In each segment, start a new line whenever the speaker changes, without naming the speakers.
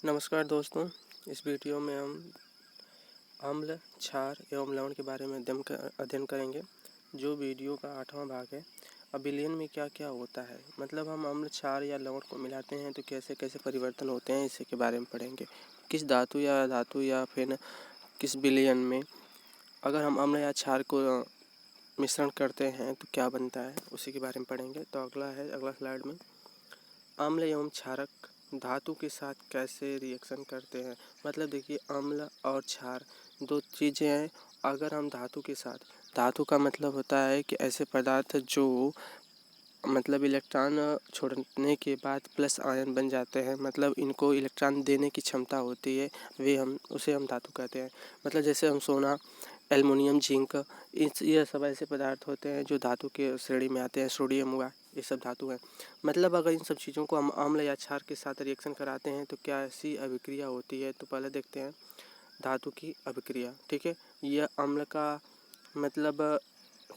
नमस्कार दोस्तों, इस वीडियो में हम अम्ल, क्षार एवं लवण के बारे में अध्ययन करेंगे। जो वीडियो का 8वां भाग है। अभिलयन में क्या क्या होता है, मतलब हम अम्ल, क्षार या लवण को मिलाते हैं तो कैसे कैसे परिवर्तन होते हैं, इसी के बारे में पढ़ेंगे। किस धातु या फिर किस विलयन में अगर हम अम्ल या क्षार को मिश्रण करते हैं तो क्या बनता है, उसी के बारे में पढ़ेंगे। तो अगला स्लाइड में अम्ल एवं क्षारक धातु के साथ कैसे रिएक्शन करते हैं। मतलब देखिए, अम्ल और क्षार दो चीज़ें हैं। अगर हम धातु का मतलब होता है कि ऐसे पदार्थ जो मतलब इलेक्ट्रॉन छोड़ने के बाद प्लस आयन बन जाते हैं, मतलब इनको इलेक्ट्रॉन देने की क्षमता होती है, उसे हम धातु कहते हैं। मतलब जैसे हम सोना, एल्युमिनियम, जिंक, ये सब ऐसे पदार्थ होते हैं जो धातु के श्रेणी में आते हैं। सोडियम हुआ, ये सब धातु है। मतलब अगर इन सब चीज़ों को हम अम्ल या क्षार के साथ रिएक्शन कराते हैं तो क्या ऐसी अभिक्रिया होती है। तो पहले देखते हैं धातु की अभिक्रिया। ठीक है, यह अम्ल का मतलब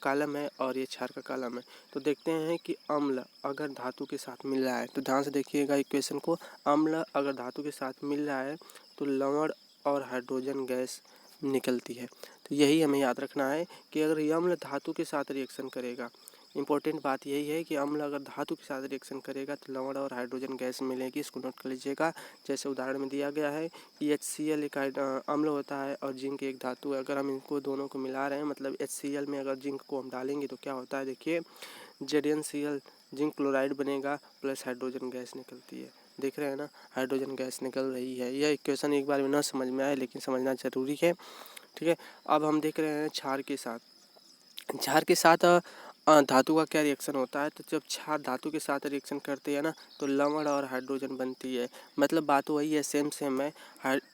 कॉलम है और ये क्षार का कॉलम है। तो देखते हैं कि अम्ल अगर धातु के साथ मिल रहा है, तो ध्यान से देखिएगा इक्वेशन को। अम्ल अगर धातु के साथ मिल रहा है तो लवण और हाइड्रोजन गैस निकलती है। तो यही हमें याद रखना है कि अगर ये अम्ल धातु के साथ रिएक्शन करेगा, इम्पोर्टेंट बात यही है कि अम्ल अगर धातु के साथ रिएक्शन करेगा तो लवण और हाइड्रोजन गैस मिलेगी। इसको नोट कर लीजिएगा। जैसे उदाहरण में दिया गया है कि HCl एक अम्ल होता है और जिंक एक धातु है। अगर हम इनको दोनों को मिला रहे हैं, मतलब HCl में अगर जिंक को हम डालेंगे तो क्या होता है, देखिए ZnCl जिंक क्लोराइड बनेगा प्लस हाइड्रोजन गैस निकलती है। देख रहे हैं ना, हाइड्रोजन गैस निकल रही है। यह इक्वेशन एक बार में ना समझ में आए, लेकिन समझना जरूरी है। ठीक है, अब हम देख रहे हैं क्षार के साथ धातु का क्या रिएक्शन होता है। तो जब क्षार धातु के साथ रिएक्शन करते हैं ना, तो लवण और हाइड्रोजन बनती है। मतलब बात वही है, सेम है।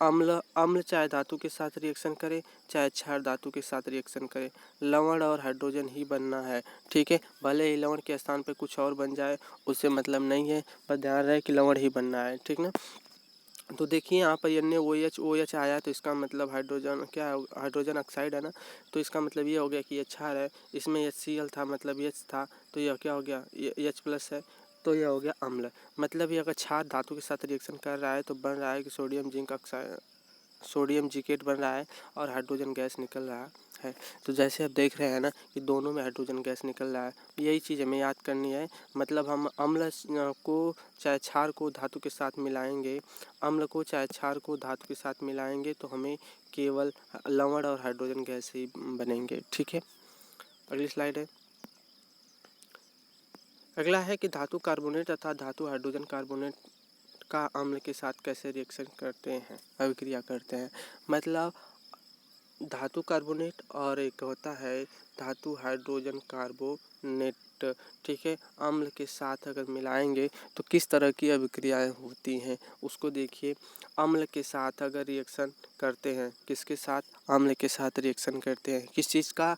अम्ल चाहे धातु के साथ रिएक्शन करे, चाहे क्षार धातु के साथ रिएक्शन करे, लवण और हाइड्रोजन ही बनना है। ठीक है, भले ही लवण के स्थान पे कुछ और बन जाए, उससे मतलब नहीं है, पर ध्यान रहे कि लवण ही बनना है। ठीक ना। तो देखिए यहाँ पर NaOH आया, तो इसका मतलब हाइड्रोजन क्या है, हाइड्रोजन ऑक्साइड है ना। तो इसका मतलब ये हो गया कि ये क्षार है। इसमें HCl था, मतलब H था, तो यह क्या हो गया, ये H+ है, तो यह हो गया अम्ल। मतलब ये अगर क्षार धातु के साथ रिएक्शन कर रहा है तो बन रहा है कि सोडियम जिकेट बन रहा है और हाइड्रोजन गैस निकल रहा है। तो जैसे आप देख रहे हैं ना कि दोनों में हाइड्रोजन गैस निकल रहा है। यही चीज़ हमें याद करनी है। मतलब हम अम्ल को चाहे क्षार को धातु के साथ मिलाएंगे, अम्ल को चाहे क्षार को धातु के साथ मिलाएंगे तो हमें केवल लवण और हाइड्रोजन गैस ही बनेंगे। ठीक है, अगली स्लाइड है। अगला है कि धातु कार्बोनेट तथा धातु हाइड्रोजन कार्बोनेट का अम्ल के साथ कैसे रिएक्शन करते हैं, अभिक्रिया करते हैं। मतलब धातु कार्बोनेट और एक होता है धातु हाइड्रोजन कार्बोनेट। ठीक है, अम्ल के साथ अगर मिलाएंगे तो किस तरह की अभिक्रियाएं होती हैं, उसको देखिए। अम्ल के साथ अगर रिएक्शन करते हैं, किसके साथ, अम्ल के साथ रिएक्शन करते हैं, किस चीज़ का,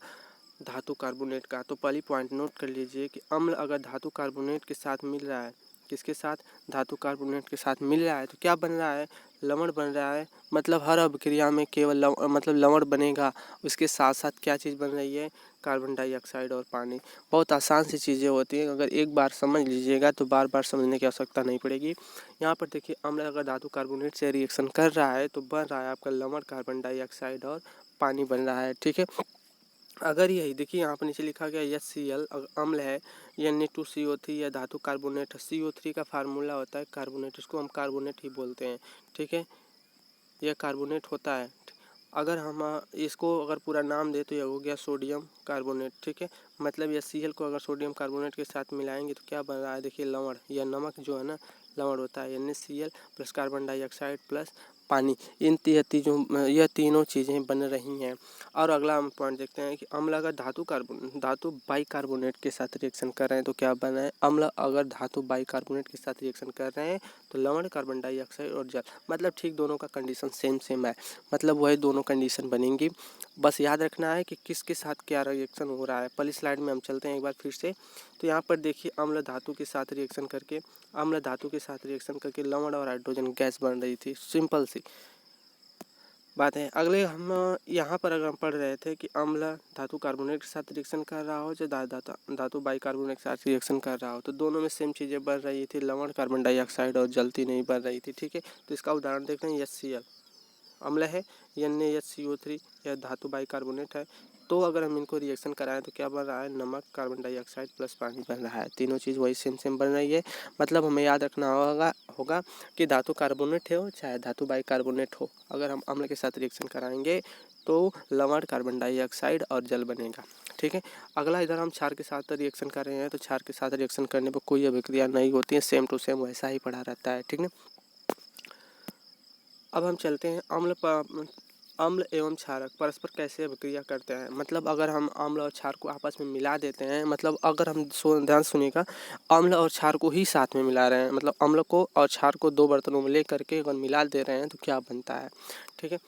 धातु कार्बोनेट का। तो पहली पॉइंट नोट कर लीजिए कि अम्ल अगर धातु कार्बोनेट के साथ मिल रहा है, किसके साथ, धातु कार्बोनेट के साथ मिल रहा है, तो क्या बन रहा है, लवण बन रहा है। मतलब हर अभिक्रिया में केवल मतलब लवण बनेगा। उसके साथ साथ क्या चीज़ बन रही है, कार्बन डाइऑक्साइड और पानी। बहुत आसान सी चीज़ें होती हैं, अगर एक बार समझ लीजिएगा तो बार बार समझने की आवश्यकता नहीं पड़ेगी। यहाँ पर देखिए, अम्ल अगर धातु कार्बोनेट से रिएक्शन कर रहा है तो बन रहा है आपका लवण, कार्बन डाइऑक्साइड और पानी बन रहा है। ठीक है, अगर यही देखिए यहाँ पर नीचे लिखा गया HCl अम्ल है, Na2CO3 या धातु कार्बोनेट। CO3 का फार्मूला होता है कार्बोनेट, इसको हम कार्बोनेट ही बोलते हैं। ठीक है, यह कार्बोनेट होता है। अगर हम इसको अगर पूरा नाम दे तो यह हो गया सोडियम कार्बोनेट। ठीक है, मतलब HCl को अगर सोडियम कार्बोनेट के साथ मिलाएंगे तो क्या बन रहा है, देखिए लवण, यह नमक जो है ना, लवण होता है। NaCl plus carbon dioxide plus पानी, यह तीनों चीज़ें बन रही हैं। और अगला हम पॉइंट देखते हैं कि अम्ल अगर धातु बाइकार्बोनेट के साथ रिएक्शन कर रहे हैं तो क्या बन रहा है, अम्ल अगर धातु बाइकार्बोनेट के साथ रिएक्शन कर रहे हैं तो लवण, कार्बन डाइऑक्साइड और जल। मतलब ठीक दोनों का कंडीशन सेम है, मतलब वही दोनों कंडीशन बनेंगी। बस याद रखना है कि किसके साथ क्या रिएक्शन हो रहा है। पहली स्लाइड में हम चलते हैं एक बार फिर से। तो यहाँ पर देखिए, अम्ल धातु के साथ रिएक्शन करके लवण और हाइड्रोजन गैस बन रही थी, सिंपल सी। बात है। अगले हम यहाँ पर अगर हम पढ़ रहे थे कि अम्ल धातु कार्बोनेट के साथ रिएक्शन कर रहा हो, जो धातु बाइकार्बोनेट के साथ रिएक्शन कर रहा हो, तो दोनों में सेम चीज़ें बन रही थी, लवण, कार्बन डाइऑक्साइड, और जलती नहीं बन रही थी। ठीक है, तो इसका उदाहरण देखते हैं। HCl अम्ल है, NaHCO3 यह धातु बाइकार्बोनेट है। तो अगर हम इनको रिएक्शन कराएं तो क्या बन रहा है, नमक, कार्बन डाइऑक्साइड प्लस पानी बन रहा है। तीनों चीज़ वही सेम बन रही है। मतलब हमें याद रखना होगा कि धातु कार्बोनेट हो चाहे धातु बाइकार्बोनेट हो, अगर हम अम्ल के साथ रिएक्शन कराएंगे तो लवण, कार्बन डाइऑक्साइड और जल बनेगा। ठीक है, अगला इधर हम क्षार के साथ रिएक्शन कर रहे हैं, तो क्षार के साथ रिएक्शन करने पर कोई अभिक्रिया नहीं होती है, सेम टू सेम वैसा ही पड़ा रहता है। ठीक है, अब हम चलते हैं अम्ल एवं क्षारक परस्पर कैसे अभिक्रिया करते हैं। मतलब अगर हम अम्ल और क्षार को आपस में मिला देते हैं, मतलब अगर हम ध्यान सुनिएगा, अम्ल और क्षार को ही साथ में मिला रहे हैं, मतलब अम्ल को और क्षार को 2 बर्तनों में ले करके अगर मिला दे रहे हैं तो क्या बनता है। ठीक है,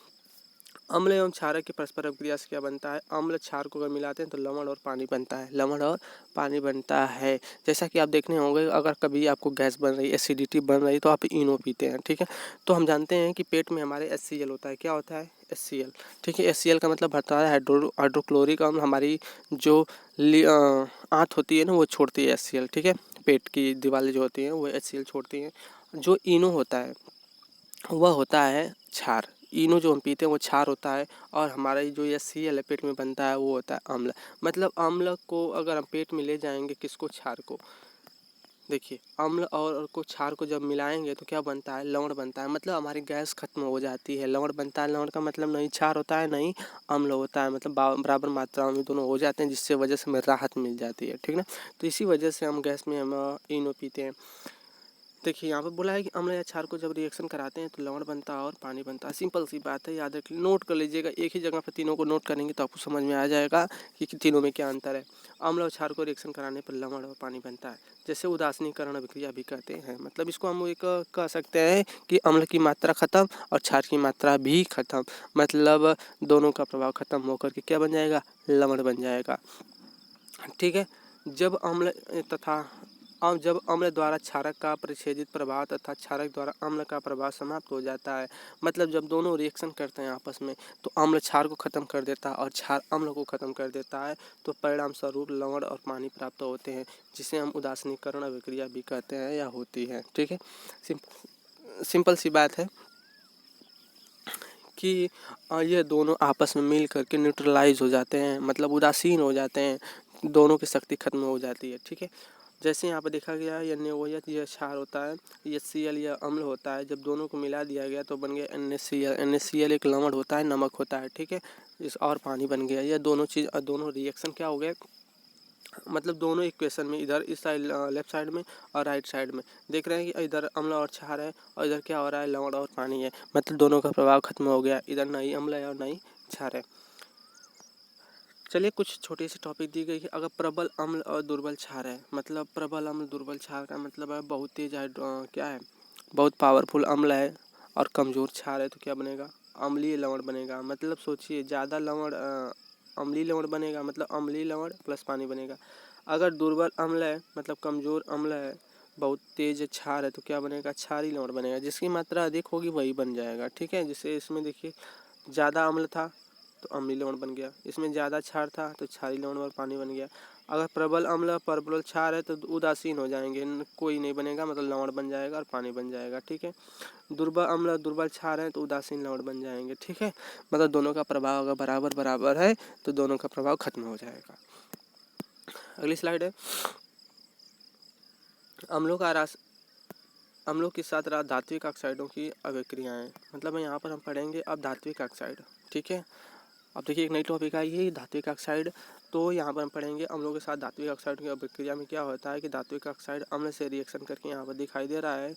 अम्ल एवं क्षारक की परस्पर अभिक्रिया से क्या बनता है, अम्ल क्षार को अगर मिलाते हैं तो लवण और पानी बनता है, लवण और पानी बनता है। जैसा कि आप देखने होंगे, अगर कभी आपको गैस बन रही, एसिडिटी बन रही, तो आप इनो पीते हैं। ठीक है, तो हम जानते हैं कि पेट में हमारे HCl होता है। क्या होता है, HCl। ठीक है, HCl का मतलब होता है हाइड्रोक्लोरिक अम्ल। हमारी जो आंत होती है ना, वो छोड़ती है HCl। ठीक है, पेट की दीवारें जो होती हैं वो HCl छोड़ती हैं। जो इनो होता है वह होता है क्षार। इनो जो हम पीते हैं वो क्षार होता है, और हमारा जो HCl है पेट में बनता है वो होता है अम्ल। मतलब अम्ल को अगर हम पेट में ले जाएंगे, किसको, क्षार को, देखिए अम्ल और को क्षार को जब मिलाएंगे तो क्या बनता है, लवण बनता है। मतलब हमारी गैस खत्म हो जाती है, लवण बनता है। लवण का मतलब नहीं क्षार होता है नहीं अम्ल होता है, मतलब बराबर मात्रा में दोनों हो जाते हैं, जिससे वजह से हमें राहत मिल जाती है। ठीक ना, तो इसी वजह से हम गैस में हम इनो पीते हैं। देखिए यहाँ पे बोला है कि अम्ल या क्षार को जब रिएक्शन कराते हैं तो लवण बनता है और पानी बनता है। सिंपल सी बात है, याद रख नोट कर लीजिएगा। एक ही जगह पर तीनों को नोट करेंगे तो आपको समझ में आ जाएगा कि तीनों में क्या अंतर है। अम्ल और क्षार को रिएक्शन कराने पर लवण और पानी बनता है, जैसे उदासीनीकरण अभिक्रिया भी कहते हैं। मतलब इसको हम एक कह सकते हैं कि अम्ल की मात्रा खत्म और क्षार की मात्रा भी खत्म, मतलब दोनों का प्रभाव खत्म होकर के क्या बन जाएगा, लवण बन जाएगा। ठीक है, जब अम्ल द्वारा क्षारक का प्रतिच्छेदित प्रभाव तथा क्षारक द्वारा अम्ल का प्रभाव समाप्त हो जाता है, मतलब जब दोनों रिएक्शन करते हैं आपस में तो अम्ल क्षार को खत्म कर देता है और क्षार अम्ल को खत्म कर देता है, तो परिणाम स्वरूप लवण और पानी प्राप्त होते हैं, जिसे हम उदासीनीकरण अभिक्रिया भी कहते हैं या होती है। ठीक है, सिंपल सी बात है कि ये दोनों आपस में मिल करके न्यूट्रलाइज हो जाते हैं, मतलब उदासीन हो जाते हैं, दोनों की शक्ति खत्म हो जाती है। ठीक है, जैसे यहाँ पर देखा गया है NaOH यह क्षार होता है, HCl यह अम्ल होता है। जब दोनों को मिला दिया गया तो बन गया NaCl। NaCl एक लवण होता है, नमक होता है। ठीक है, इस और पानी बन गया। यह दोनों रिएक्शन क्या हो गए, मतलब दोनों इक्वेशन में, इधर इस साइड लेफ्ट साइड में और राइट साइड में देख रहे हैं कि इधर अम्ल और क्षार है और इधर क्या हो रहा है, लवण और पानी है। मतलब दोनों का प्रभाव खत्म हो गया, इधर ना ही अम्ल है और ना ही क्षार है। चलिए कुछ छोटी सी टॉपिक दी गई है। अगर प्रबल अम्ल और दुर्बल क्षार है, मतलब प्रबल अम्ल दुर्बल क्षार का मतलब है बहुत तेज क्या है, बहुत पावरफुल अम्ल है और कमज़ोर क्षार है, तो क्या बनेगा, अम्लीय लवण बनेगा। मतलब सोचिए ज़्यादा लवण अम्लीय लवण बनेगा, मतलब अम्लीय लवण प्लस पानी बनेगा। अगर दुर्बल अम्ल है मतलब कमज़ोर अम्ल है, बहुत तेज क्षार है, तो क्या बनेगा, क्षारीय लवण बनेगा। जिसकी मात्रा अधिक होगी वही बन जाएगा। ठीक है, जैसे इसमें देखिए ज़्यादा अम्ल था तो अम्लीय लवण बन गया, इसमें ज़्यादा क्षार था तो क्षारीय लवण और पानी बन गया। अगर प्रबल अम्ल प्रबल क्षार है तो उदासीन हो जाएंगे, कोई नहीं बनेगा, मतलब लवण बन जाएगा और पानी बन जाएगा। ठीक है, दुर्बल अम्ल दुर्बल क्षार है तो उदासीन लवण बन जाएंगे। ठीक है, मतलब दोनों का प्रभाव अगर बराबर बराबर है तो दोनों का प्रभाव खत्म हो जाएगा। अगली स्लाइड है, अम्लों के साथ धात्विक ऑक्साइडों की अभिक्रियाएं। मतलब यहाँ पर हम पढ़ेंगे अब धात्विक ऑक्साइड। ठीक है, अब देखिए एक नई टॉपिक आई है धात्विक ऑक्साइड। तो यहाँ पर हम पढ़ेंगे अम्लों के साथ धात्विक ऑक्साइड की अभिक्रिया में क्या होता है कि धात्विक ऑक्साइड अम्ल से रिएक्शन करके यहाँ पर दिखाई दे रहा है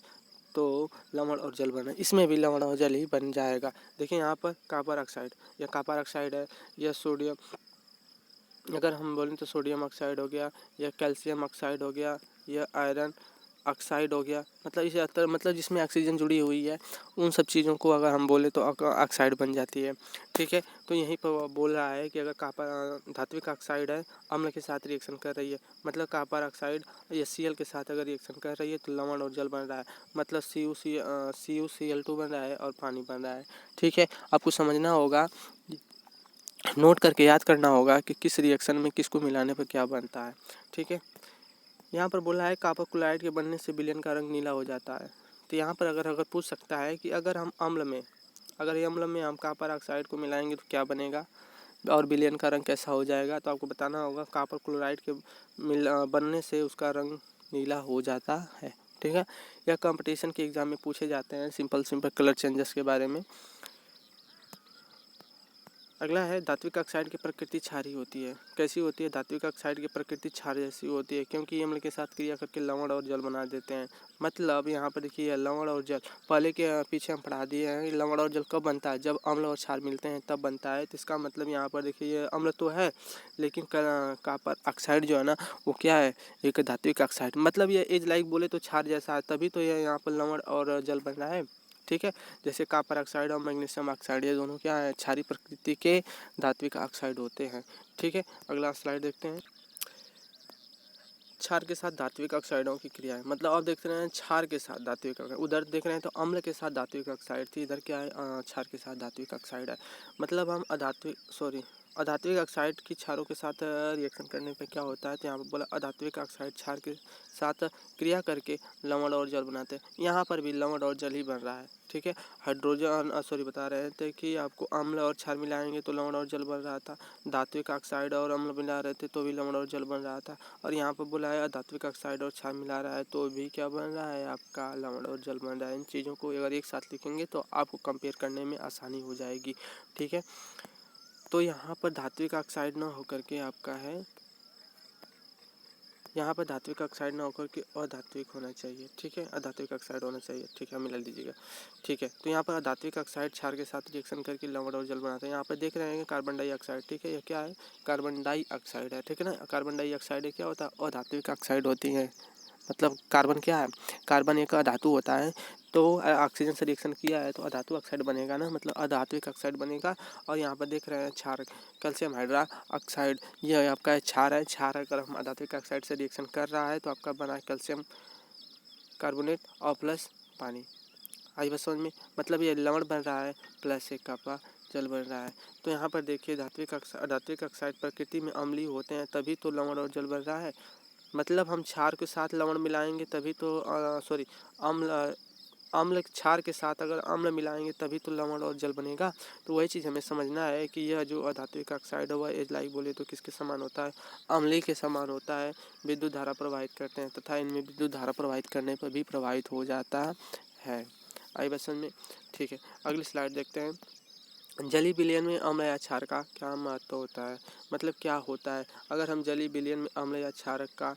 तो लवण और जल बना, इसमें भी लवण और जल ही बन जाएगा। देखिए यहाँ पर कॉपर ऑक्साइड, यह कॉपर ऑक्साइड है, यह सोडियम, अगर हम बोलें तो सोडियम ऑक्साइड हो गया, यह कैल्शियम ऑक्साइड हो गया, यह आयरन ऑक्साइड हो गया, मतलब इसे मतलब जिसमें ऑक्सीजन जुड़ी हुई है उन सब चीज़ों को अगर हम बोले तो ऑक्साइड बन जाती है। ठीक है, तो यहीं पर वो बोल रहा है कि अगर धात्विक ऑक्साइड है अम्ल के साथ रिएक्शन कर रही है, मतलब कॉपर ऑक्साइड HCl के साथ अगर रिएक्शन कर रही है तो लवण और जल बन रहा है, मतलब CuCl2 बन रहा है और पानी बन रहा है। ठीक है, आपको समझना होगा, नोट करके याद करना होगा कि किस रिएक्शन में किसको मिलाने पर क्या बनता है। ठीक है, यहाँ पर बोला है कॉपर क्लोराइड के बनने से विलयन का रंग नीला हो जाता है। तो यहाँ पर अगर पूछ सकता है कि अगर अम्ल में हम कॉपर ऑक्साइड को मिलाएंगे तो क्या बनेगा और विलयन का रंग कैसा हो जाएगा, तो आपको बताना होगा कॉपर क्लोराइड के बनने से उसका रंग नीला हो जाता है। ठीक है, यह कंपटीशन के एग्जाम में पूछे जाते हैं सिंपल कलर चेंजेस के बारे में। अगला है धात्विक ऑक्साइड की प्रकृति क्षारीय होती है। कैसी होती है? धात्विक ऑक्साइड की प्रकृति क्षार जैसी होती है, क्योंकि अम्ल के साथ क्रिया करके लवण और जल बना देते हैं। मतलब यहाँ पर देखिए लवण और जल पहले के पीछे हम पढ़ा दिए हैं। लवण और जल कब बनता है? जब अम्ल और क्षार मिलते हैं तब बनता है। तो इसका मतलब यहाँ पर देखिए ये अम्ल तो है लेकिन कॉपर ऑक्साइड जो है ना वो क्या है? एक धात्विक ऑक्साइड, मतलब ये एज लाइक बोले तो क्षार जैसा है, तभी तो ये यहाँ पर लवण और जल बन रहा है। ठीक है, जैसे कॉपर ऑक्साइड और मैग्नीशियम ऑक्साइड, ये दोनों क्या है? क्षारीय प्रकृति के धात्विक ऑक्साइड होते हैं। ठीक है, अगला स्लाइड देखते हैं। क्षार के साथ धात्विक ऑक्साइडों की क्रिया है, मतलब आप देख रहे हैं क्षार के साथ धात्विक ऑक्साइड, उधर देख रहे हैं तो अम्ल के साथ धात्विक ऑक्साइड थी, इधर क्या है? क्षार के साथ धात्विक ऑक्साइड है। मतलब हम अधात्विक ऑक्साइड की क्षारों के साथ रिएक्शन करने पे क्या होता है? तो यहाँ पर बोला अधात्विक ऑक्साइड क्षार के साथ क्रिया करके लवण और जल बनाते हैं। यहाँ पर भी लवण और जल ही बन रहा है। ठीक है, बता रहे थे कि आपको अम्ल और क्षार मिलाएंगे तो लवण और जल बन रहा था, धात्विक ऑक्साइड और अम्ल मिला रहे थे तो भी लवण और जल बन रहा था, और यहाँ पर बोला है धात्विक ऑक्साइड और क्षार मिला रहा है तो भी क्या बन रहा है? आपका लवण और जल बन रहा है। इन चीज़ों को अगर एक साथ लिखेंगे तो आपको कंपेयर करने में आसानी हो जाएगी। ठीक है, तो यहाँ पर धात्विक ऑक्साइड ना होकर के आपका है, यहाँ पर धात्विक ऑक्साइड ना होकर के अधात्विक होना चाहिए। ठीक है, अधात्विक ऑक्साइड होना चाहिए। ठीक है, मिला दीजिएगा। ठीक है, तो यहाँ पर अधात्विक ऑक्साइड क्षार के साथ रिएक्शन करके लवण और जल बनाते हैं। यहाँ पर देख रहे हैं कार्बन डाइऑक्साइड। ठीक है, यह क्या है? कार्बन डाइऑक्साइड है। ठीक है ना, कार्बन डाइऑक्साइड क्या होता है? अधात्विक ऑक्साइड होती है। मतलब कार्बन क्या है? कार्बन एक अधातु होता है, तो ऑक्सीजन से रिएक्शन किया है तो अधातु ऑक्साइड बनेगा ना, मतलब अधात्विक ऑक्साइड बनेगा। और यहाँ पर देख रहे हैं क्षार, कैल्शियम हाइड्रा ऑक्साइड, यह आपका क्षार है। क्षार अगर हम अधात्विक ऑक्साइड से रिएक्शन कर रहा है तो आपका बना कैल्शियम कार्बोनेट और प्लस पानी। आई बस समझ में, मतलब ये लवण बन रहा है प्लस एक कपा जल बन रहा है। तो यहाँ पर देखिए अधात्विक ऑक्साइड प्रकृति में अम्लीय होते हैं, तभी तो लवण और जल बन रहा है। मतलब हम क्षार के साथ लवण मिलाएंगे तभी तो अम्ल क्षार के साथ अगर अम्ल मिलाएंगे तभी तो लवण और जल बनेगा। तो वही चीज़ हमें समझना है कि यह जो अधात्विक ऑक्साइड है वह एज लाइक बोले तो किसके समान होता है? अम्लीय के समान होता है। विद्युत धारा प्रवाहित करते हैं तथा इनमें विद्युत धारा प्रवाहित करने पर भी प्रभावित हो जाता है। आई बस समझ में? ठीक है, अगली स्लाइड देखते हैं। जलीय विलयन में अम्ल या क्षार का क्या महत्व होता है? मतलब क्या होता है अगर हम जलीय विलयन में अम्ल या क्षार का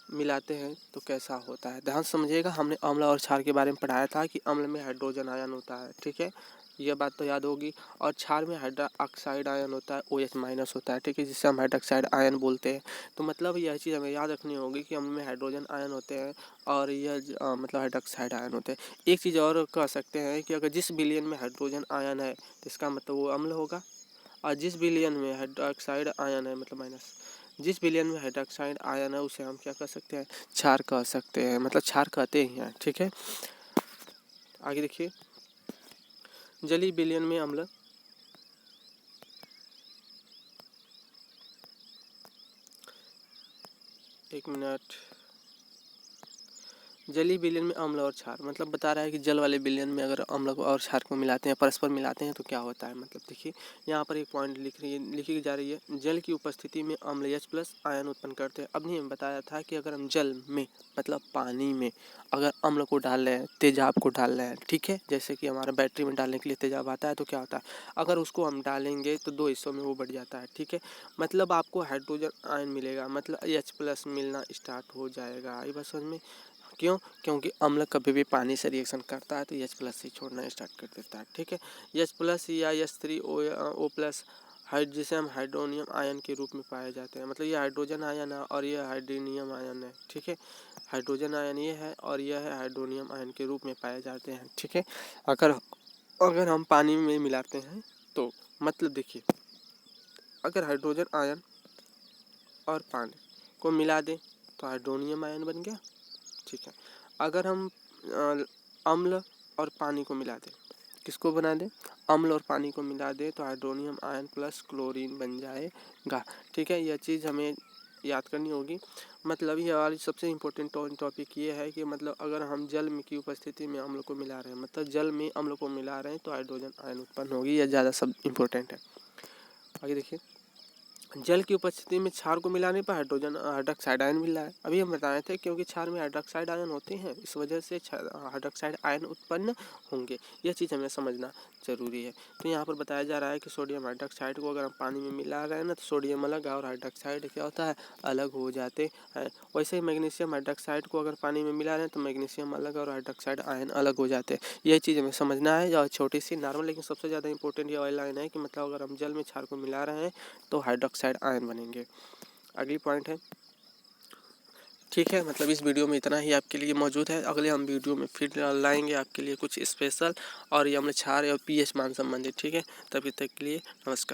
मिलाते हैं तो कैसा होता है? ध्यान समझिएगा, हमने अम्ल और क्षार के बारे में पढ़ाया था कि अम्ल में हाइड्रोजन आयन होता है। ठीक है, यह बात तो याद होगी। और क्षार में हाइड्रा ऑक्साइड आयन होता है, OH- होता है। ठीक है, जिसे हम हाइड्रोक्साइड आयन बोलते हैं। तो मतलब यह चीज़ हमें याद रखनी होगी कि अम्ल में हाइड्रोजन आयन होते हैं और यह मतलब हाइड्रोक्साइड आयन होते हैं। एक चीज़ और कह सकते हैं कि अगर जिस विलयन में हाइड्रोजन आयन है तो इसका मतलब वो अम्ल होगा, और जिस विलयन में हाइड्रोक्साइड आयन है मतलब माइनस, जिस विलयन में हाइड्रोक्साइड आयन है उसे हम क्या कह सकते हैं? क्षार कह सकते हैं, मतलब क्षार कहते ही हैं। ठीक है, आगे देखिए। जलीय विलयन में अम्ल, एक मिनट, जलीय विलयन में अम्ल और क्षार, मतलब बता रहा है कि जल वाले विलयन में अगर अम्ल को और क्षार को मिलाते हैं, परस्पर मिलाते हैं तो क्या होता है। मतलब देखिए यहाँ पर एक पॉइंट लिखी जा रही है, जल की उपस्थिति में अम्ल H+ आयन उत्पन्न करते हैं। अभी हमें बताया था कि अगर हम जल में मतलब पानी में अगर अम्ल को डाल रहे हैं, तेजाब को डाल रहे हैं, ठीक है, जैसे कि हमारा बैटरी में डालने के लिए तेजाब आता है, तो क्या होता है अगर उसको हम डालेंगे तो 2 हिस्सों में वो बढ़ जाता है। ठीक है, मतलब आपको हाइड्रोजन आयन मिलेगा, मतलब H+ मिलना स्टार्ट हो जाएगा। ये बात समझ में? क्यों? क्योंकि अम्ल कभी भी पानी से रिएक्शन करता है तो H+ से छोड़ना स्टार्ट कर देता है। ठीक है, H+ या H3O+ जिसे हम हाइड्रोनियम आयन के रूप में पाए जाते हैं। मतलब ये हाइड्रोजन आयन है और ये हाइड्रोनियम आयन है, ठीक है। हाइड्रोजन आयन ये है और यह है हाइड्रोनियम आयन के रूप में पाए जाते हैं, ठीक है। अगर हम पानी में मिलाते हैं तो मतलब देखिए, अगर हाइड्रोजन आयन और पानी को मिला दें तो हाइड्रोनियम आयन बन गया, ठीक है। अगर हम अम्ल और पानी को मिला दें, किसको बना दें, अम्ल और पानी को मिला दें तो हाइड्रोनियम आयन प्लस क्लोरीन बन जाएगा, ठीक है। यह चीज़ हमें याद करनी होगी। मतलब ये वाली सबसे इम्पोर्टेंट टॉपिक ये है कि मतलब अगर हम जल में की उपस्थिति में अम्ल को मिला रहे हैं, मतलब जल में अम्ल को मिला रहे हैं तो हाइड्रोजन आयन उत्पन्न होगी। यह ज़्यादा सब इम्पोर्टेंट है। आगे देखिए, जल की उपस्थिति में क्षार को मिलाने पर हाइड्रोजन हाइड्रोक्साइड आयन मिल रहा है। अभी हम बताए थे क्योंकि क्षार में हाइड्रोक्साइड आयन होते हैं, इस वजह से हाइड्रोक्साइड आयन उत्पन्न होंगे। यह चीज़ हमें समझना जरूरी है। तो यहाँ पर बताया जा रहा है कि सोडियम हाइड्रोक्साइड को अगर हम पानी में मिला रहे हैं ना तो सोडियम अलग और हाइड्रोक्साइड क्या होता है, अलग हो जाते हैं। वैसे ही मैग्नीशियम हाइड्रोक्साइड को अगर पानी में मिला रहे हैं तो मैग्नीशियम अलग और हाइड्रोक्साइड आयन अलग हो जाते हैं। यह चीज़ हमें समझना है। और छोटी सी नॉर्मल लेकिन सबसे ज़्यादा इंपॉर्टेंट ये वाली लाइन है कि मतलब अगर हम जल में क्षार को मिला रहे हैं तो हाइड्रोक्साइड आयन बनेंगे। अगली पॉइंट है, ठीक है। मतलब इस वीडियो में इतना ही आपके लिए मौजूद है। अगले हम वीडियो में फिर लाएंगे आपके लिए कुछ स्पेशल और ये हमने क्षार और पीएच मान संबंधित, ठीक है। तभी तक के लिए नमस्कार।